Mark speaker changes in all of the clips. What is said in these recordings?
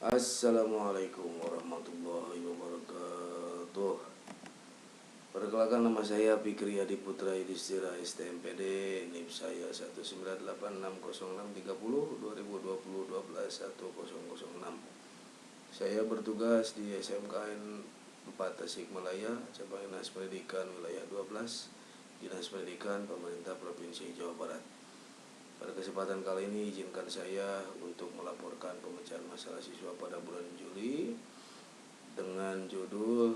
Speaker 1: Assalamualaikum warahmatullahi wabarakatuh. Perkenalkan, nama saya Fikri Adi Putra Yudhistira STMPD, NIP saya 19860302020121006. Saya bertugas di SMKN 4 Tasikmalaya, cabang Dinas Pendidikan Wilayah 12, Dinas Pendidikan Pemerintah Provinsi Jawa Barat. Pada kesempatan kali ini izinkan saya untuk melaporkan pemecahan masalah siswa pada bulan Juli dengan judul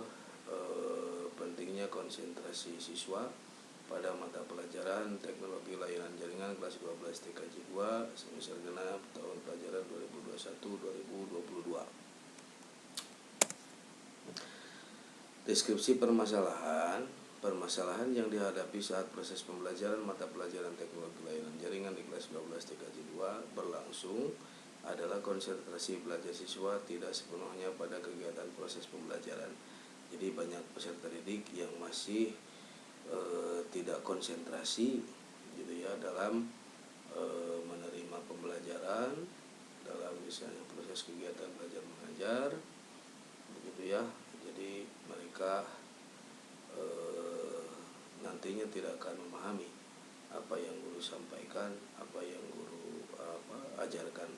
Speaker 1: pentingnya konsentrasi siswa pada mata pelajaran Teknologi Layanan Jaringan kelas 12 TKJ 2 semester genap tahun pelajaran 2021-2022. Deskripsi permasalahan yang dihadapi saat proses pembelajaran mata pelajaran Teknologi Layanan Jaringan di kelas 12 TKJ 2 berlangsung adalah konsentrasi belajar siswa tidak sepenuhnya pada kegiatan proses pembelajaran. Jadi banyak peserta didik yang masih tidak konsentrasi gitu ya dalam menerima pembelajaran, dalam misalnya proses kegiatan belajar mengajar begitu ya. Jadi mereka nantinya tidak akan memahami apa yang guru sampaikan, apa yang guru ajarkan.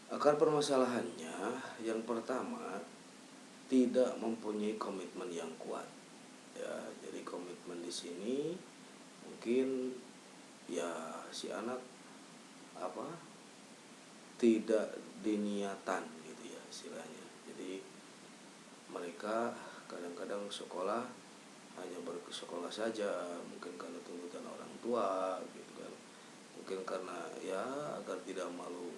Speaker 1: Akar permasalahannya yang pertama, tidak mempunyai komitmen yang kuat. Ya, jadi komitmen di sini mungkin ya si anak tidak diniatan gitu ya istilahnya. Jadi mereka kadang-kadang sekolah hanya bersekolah saja, mungkin karena tuntutan orang tua gitu kan, mungkin karena ya agar tidak malu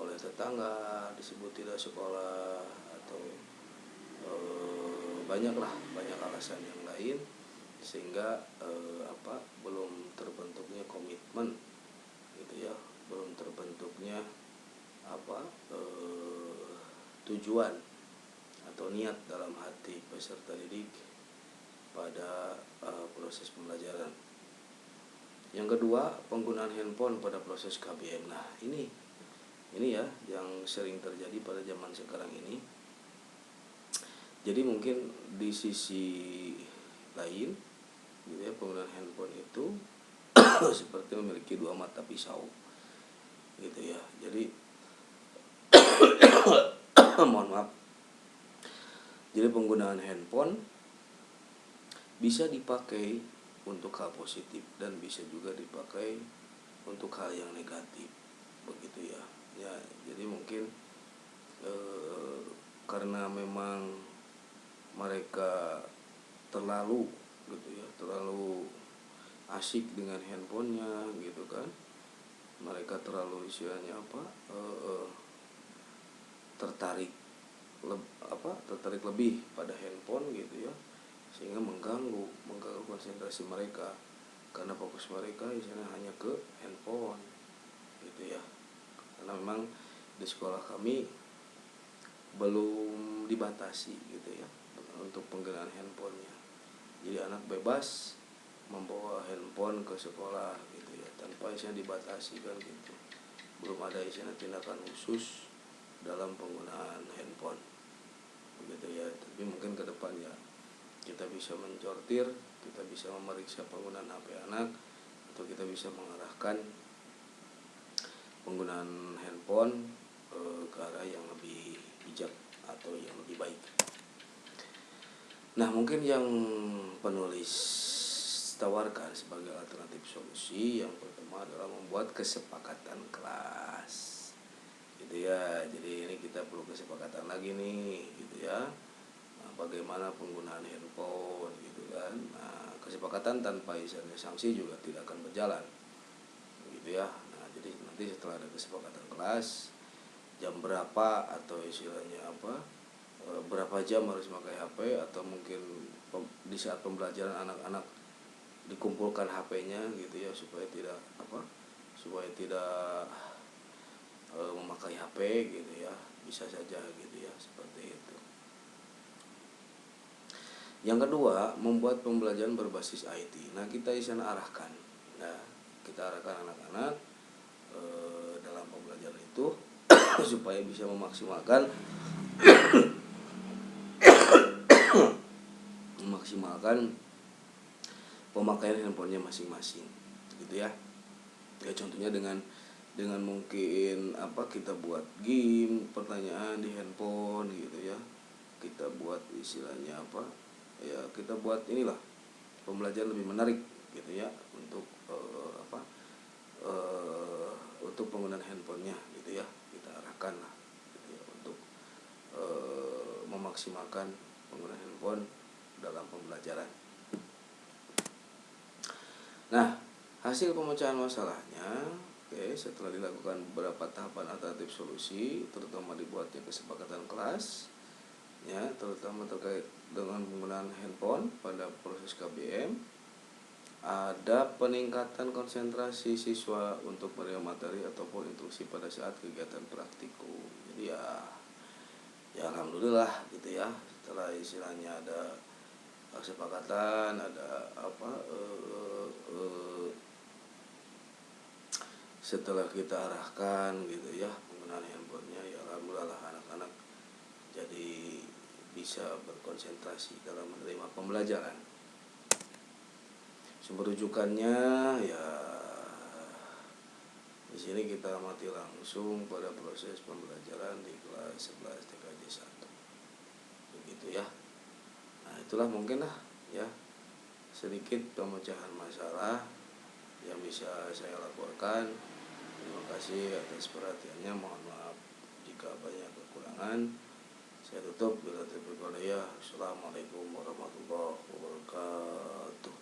Speaker 1: oleh tetangga disebut tidak sekolah, atau banyak alasan yang lain sehingga belum terbentuknya komitmen gitu ya, belum terbentuknya tujuan atau niat dalam hati peserta didik pada proses pembelajaran. Yang kedua, penggunaan handphone pada proses KBM. Nah, ini ya yang sering terjadi pada zaman sekarang ini. Jadi mungkin di sisi lain gitu ya, penggunaan handphone itu seperti memiliki dua mata pisau gitu ya. Jadi mohon maaf. Jadi penggunaan handphone bisa dipakai untuk hal positif dan bisa juga dipakai untuk hal yang negatif begitu ya. Ya, jadi mungkin karena memang mereka terlalu asik dengan handphonenya gitu kan, mereka terlalu istilahnya tertarik lebih pada handphone gitu ya, sehingga mengganggu konsentrasi mereka karena fokus mereka istilahnya hanya ke handphone gitu ya. Karena memang di sekolah kami belum dibatasi gitu ya untuk penggunaan handphonenya. Jadi anak bebas membawa handphone ke sekolah gitu ya, tanpa istilahnya dibatasi kan gitu. Belum ada istilahnya tindakan khusus dalam penggunaan handphone begitu ya. Tapi mungkin ke depan ya kita bisa mencortir, kita bisa memeriksa penggunaan HP anak, atau kita bisa mengarahkan penggunaan handphone ke arah yang lebih bijak atau yang lebih baik. Nah, mungkin yang penulis tawarkan sebagai alternatif solusi yang pertama adalah membuat kesepakatan kelas gitu ya. Jadi ini kita perlu kesepakatan lagi nih gitu ya. Nah, bagaimana penggunaan handphone gitu kan. Nah, kesepakatan tanpa sanksi juga tidak akan berjalan gitu ya. Nah, jadi nanti setelah ada kesepakatan kelas, jam berapa atau istilahnya berapa jam harus pakai HP, atau mungkin di saat pembelajaran anak-anak dikumpulkan HP-nya gitu ya, supaya tidak memakai HP gitu ya, bisa saja gitu ya, seperti itu. Yang kedua, membuat pembelajaran berbasis IT. Nah, kita di sana arahkan. Nah, kita arahkan anak-anak dalam pembelajaran itu supaya bisa memaksimalkan pemakaian handphonenya masing-masing gitu ya. Ya contohnya dengan mungkin kita buat game pertanyaan di handphone gitu ya, kita buat istilahnya ya kita buat inilah pembelajaran lebih menarik gitu ya untuk untuk penggunaan handphonenya gitu ya, kita arahkan lah gitu ya, untuk memaksimalkan penggunaan handphone dalam pembelajaran. Nah, hasil pemecahan masalahnya, setelah dilakukan beberapa tahapan alternatif solusi, terutama dibuatnya kesepakatan kelas, ya, terutama terkait dengan penggunaan handphone pada proses KBM, ada peningkatan konsentrasi siswa untuk menerima materi ataupun instruksi pada saat kegiatan praktikum. Jadi ya alhamdulillah gitu ya, setelah istilahnya ada kesepakatan, ada setelah kita arahkan gitu ya penggunaan handphonenya, ya alhamdulillah anak-anak jadi bisa berkonsentrasi dalam menerima pembelajaran. Sumber rujukannya ya di sini kita amati langsung pada proses pembelajaran di kelas 11 TKJ 1. Begitu ya. Nah, itulah mungkin lah ya sedikit pemecahan masalah yang bisa saya laporkan. Terima kasih atas perhatiannya. Mohon maaf jika banyak kekurangan. Saya tutup. Assalamualaikum warahmatullahi wabarakatuh.